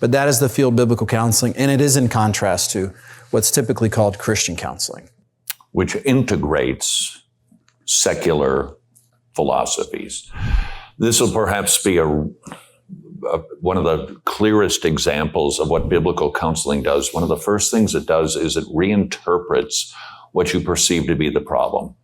But that is the field of biblical counseling, and it is in contrast to what's typically called Christian counseling, which integrates secular philosophies. This will perhaps be one of the clearest examples of what biblical counseling does. One of the first things it does is it reinterprets what you perceive to be the problem.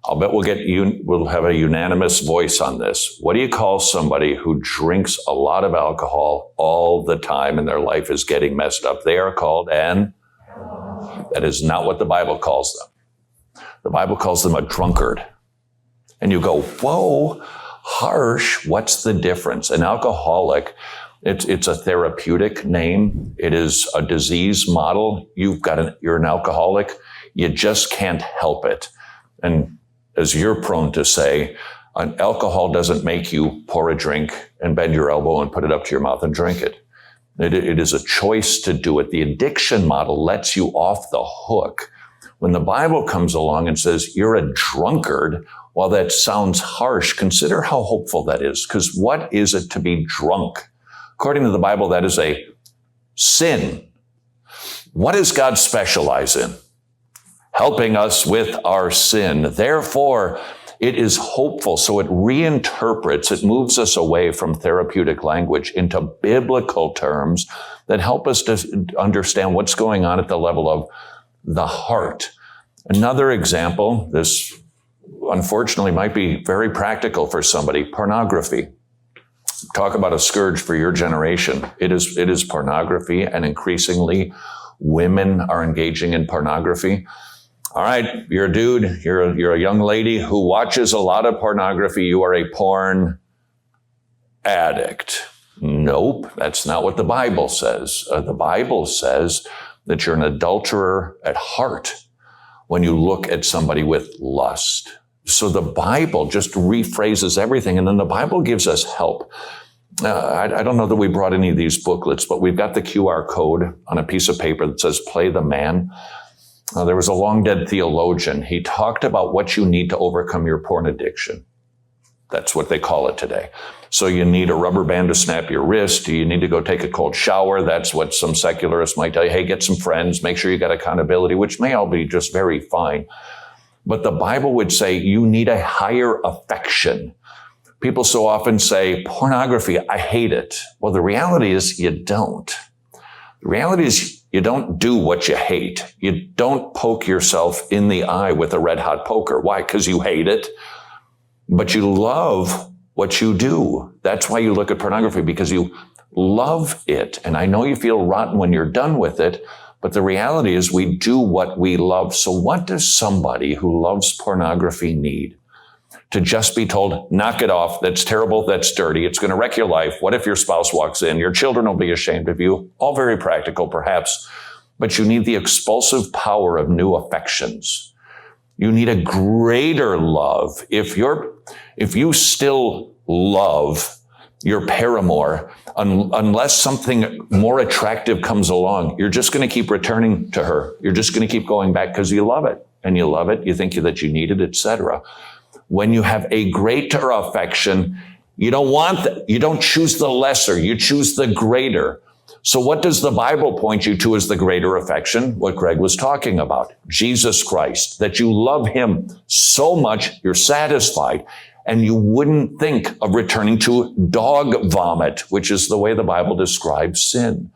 I'll bet we'll have a unanimous voice on this. What do you call somebody who drinks a lot of alcohol all the time and their life is getting messed up? They are called that is not what the Bible calls them. The Bible calls them a drunkard. And you go, whoa, harsh. What's the difference? An alcoholic, it's a therapeutic name. It is a disease model. You're an alcoholic. You just can't help it. And as you're prone to say, alcohol doesn't make you pour a drink and bend your elbow and put it up to your mouth and drink it. It is a choice to do it. The addiction model lets you off the hook. When the Bible comes along and says, you're a drunkard, while that sounds harsh, consider how hopeful that is. Because what is it to be drunk? According to the Bible, that is a sin. What does God specialize in? Helping us with our sin. Therefore, it is hopeful. So it reinterprets, it moves us away from therapeutic language into biblical terms that help us to understand what's going on at the level of the heart. Another example, this unfortunately might be very practical for somebody, pornography. Talk about a scourge for your generation. It is pornography, and increasingly women are engaging in pornography. All right, you're a dude, you're a young lady who watches a lot of pornography. You are a porn addict. Nope, that's not what the Bible says. The Bible says that you're an adulterer at heart when you look at somebody with lust. So the Bible just rephrases everything, and then the Bible gives us help. I don't know that we brought any of these booklets, but we've got the QR code on a piece of paper that says, "Play the Man." There was a long-dead theologian. He talked about what you need to overcome your porn addiction. That's what they call it today. So you need a rubber band to snap your wrist. You need to go take a cold shower. That's what some secularists might tell you. Hey, get some friends. Make sure you got accountability, which may all be just very fine. But the Bible would say you need a higher affection. People so often say, pornography, I hate it. Well, the reality is you don't. The reality is you don't do what you hate. You don't poke yourself in the eye with a red hot poker. Why? Because you hate it. But you love what you do. That's why you look at pornography, because you love it. And I know you feel rotten when you're done with it, but the reality is we do what we love. So what does somebody who loves pornography need? To just be told, knock it off. That's terrible. That's dirty. It's going to wreck your life. What if your spouse walks in? Your children will be ashamed of you. All very practical, perhaps. But you need the expulsive power of new affections. You need a greater love. If you still love your paramour, unless something more attractive comes along, you're just going to keep returning to her. You're just going to keep going back because you love it. And you love it. You think that you need it, etc. When you have a greater affection, you don't want that. You don't choose the lesser. You choose the greater. So what does the Bible point you to as the greater affection? What Greg was talking about. Jesus Christ. That you love him so much, you're satisfied. And you wouldn't think of returning to dog vomit, which is the way the Bible describes sin.